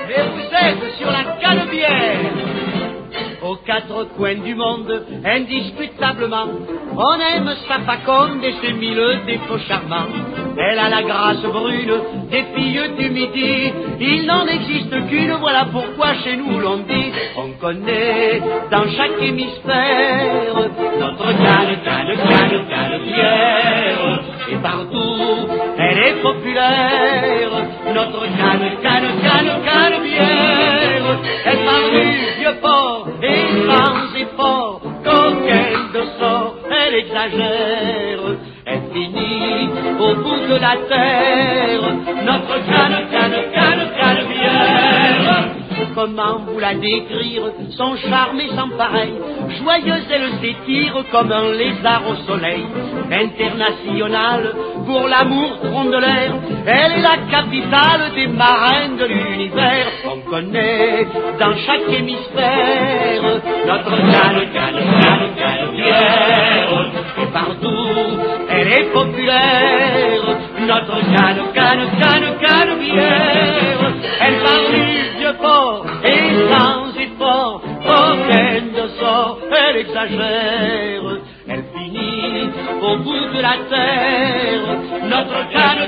Mais vous êtes sur la Canebière. Aux quatre coins du monde, indiscutablement, on aime sa faconde et ses mille défauts charmants. Elle a la grâce brune des filles du midi. Il n'en existe qu'une, voilà pourquoi chez nous l'on dit. On connaît dans chaque hémisphère notre Canebière. Et partout, elle est populaire. Notre Canebière. Elle parle du vieux port et sans effort, coquine de sort, elle exagère. Elle finit au bout de la terre, notre Canebière. Comment vous la décrire, son charme est sans pareil. Joyeuse, elle s'étire comme un lézard au soleil. Internationale, pour l'amour trompe l'air. Elle est la capitale des marins de l'univers. On connaît dans chaque hémisphère notre Canebière. Et partout, elle est populaire. Notre Canebière. Elle parle du vieux port et sans effort, aucune de sort, elle exagère. Elle finit au bout de la terre, notre Canebière.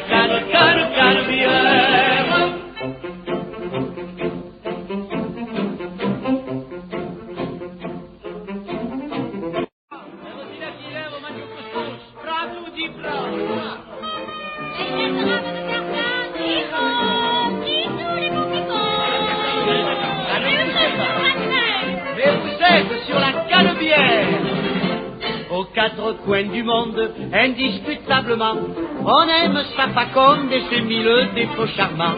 Mais vous êtes sur la Canebière. Aux quatre coins du monde, indiscutablement, on aime sa faconde et ses mille défauts charmants.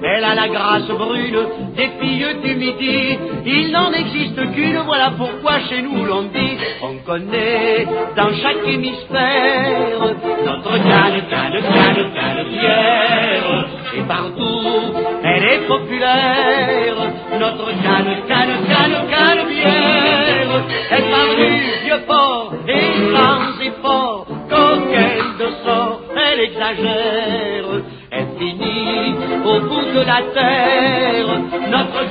Elle a la grâce brune des filles du midi. Il n'en existe qu'une, voilà pourquoi chez nous l'on dit. On connaît dans chaque hémisphère notre Canebière. Et partout, elle est populaire. Notre Canebière. Elle parle du vieux port et sans effort, coquine de sort, elle exagère. Elle finit au bout de la terre, notre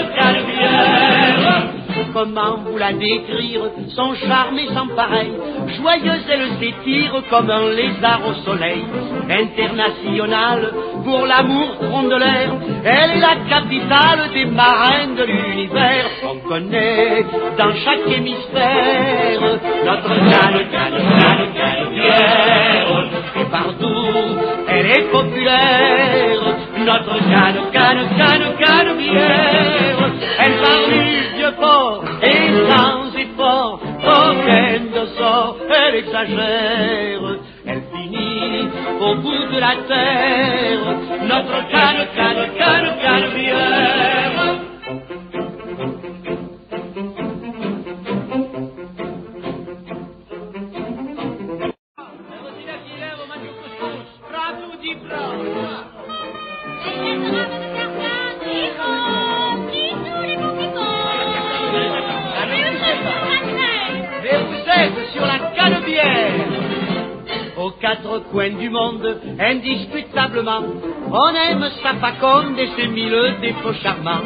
Canebière. Comment vous la décrire, son charme est sans pareil. Joyeuse, elle s'étire comme un lézard au soleil. Internationale, pour l'amour trompe l'air. Elle est la capitale des marins de l'univers. On connaît dans chaque hémisphère notre Canebière. Et partout, elle est populaire. Notre Canebière. Elle parle du vieux port et sans effort, aucune de sort, elle exagère. Elle finit au bout de la terre, notre Canebière. Mais vous êtes sur la Canebière. Aux quatre coins du monde, indiscutablement, on aime sa faconde et ses mille défauts charmants.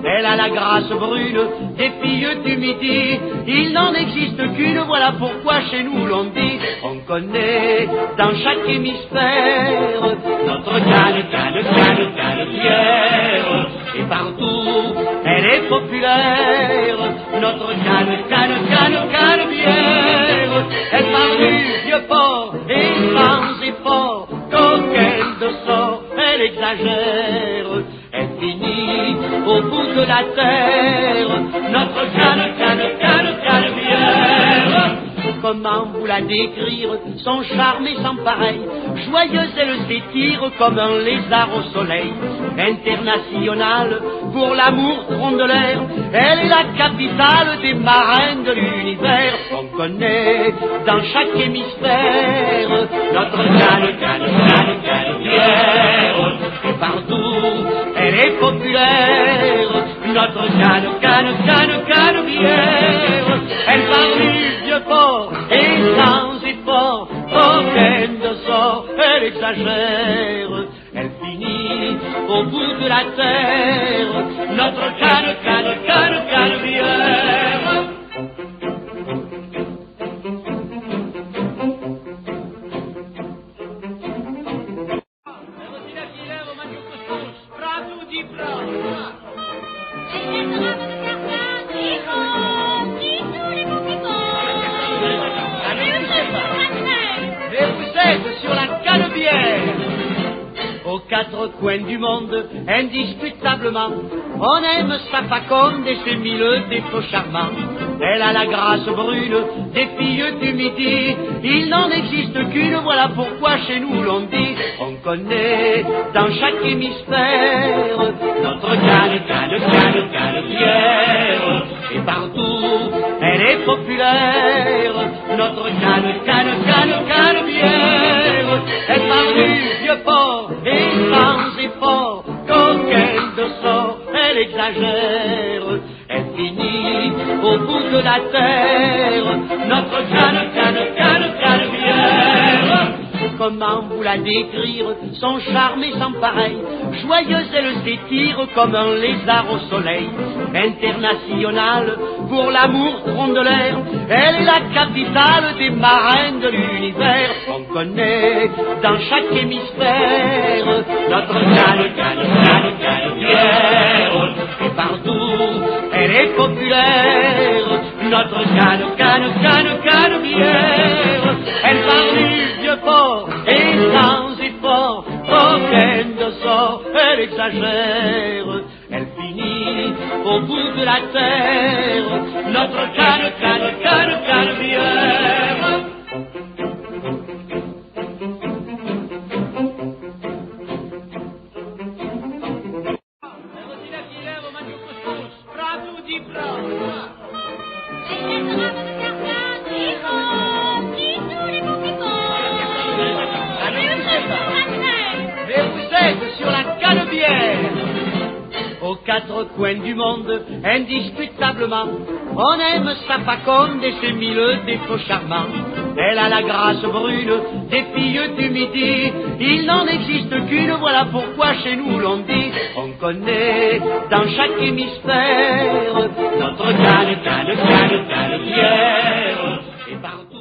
Elle a la grâce brune des filles du midi. Il n'en existe qu'une, voilà pourquoi chez nous l'on dit. On connaît dans chaque hémisphère notre Canebière. Et partout, elle est populaire. Notre Canebière. Elle parle du vieux port et sans effort, coquine de sort, elle exagère. Elle finit au bout de la terre, notre Canebière. Comment vous la décrire, son charme est sans pareil. Joyeuse, elle s'étire comme un lézard au soleil. Internationale, pour l'amour trompe l'air. Elle est la capitale des marins de l'univers. On connaît dans chaque hémisphère notre Canebière. Et partout, elle est populaire. notre canebière. Elle parle du vieux port et sans effort, aucun de sort, elle exagère. Elle finit au bout de la terre, notre canebière. Et vous êtes sur la canebière. Aux quatre coins du monde, indiscutablement, on aime sa faconde et ses mille défauts charmants. Elle a la grâce brune des filles du midi, il n'en existe qu'une, voilà pourquoi chez nous l'on dit, on connaît dans chaque hémisphère notre canebière. Et partout, elle est populaire, notre canebière. Elle parle du vieux port et sans effort, qu'aucun de sort, elle exagère. Elle finit au bout de la terre, notre canebière. Comment vous la décrire, son charme est sans pareil, joyeuse elle s'étire comme un lézard au soleil. Internationale, pour l'amour l'air, elle est la capitale des marins de l'univers. On connaît dans chaque hémisphère notre canebière. Et partout, elle est populaire, notre canebière. Elle parle du vieux port et sans effort, aucun de sort, elle exagère. Elle finit au bout de la terre, notre canebière. Et vous êtes sur la canebière. Aux quatre coins du monde, indiscutablement, on aime sa faconde et ses mille défauts charmants. Elle a la grâce brune des filles du midi, il n'en existe qu'une, voilà pourquoi chez nous l'on dit, on connaît dans chaque hémisphère notre canebière. Et partout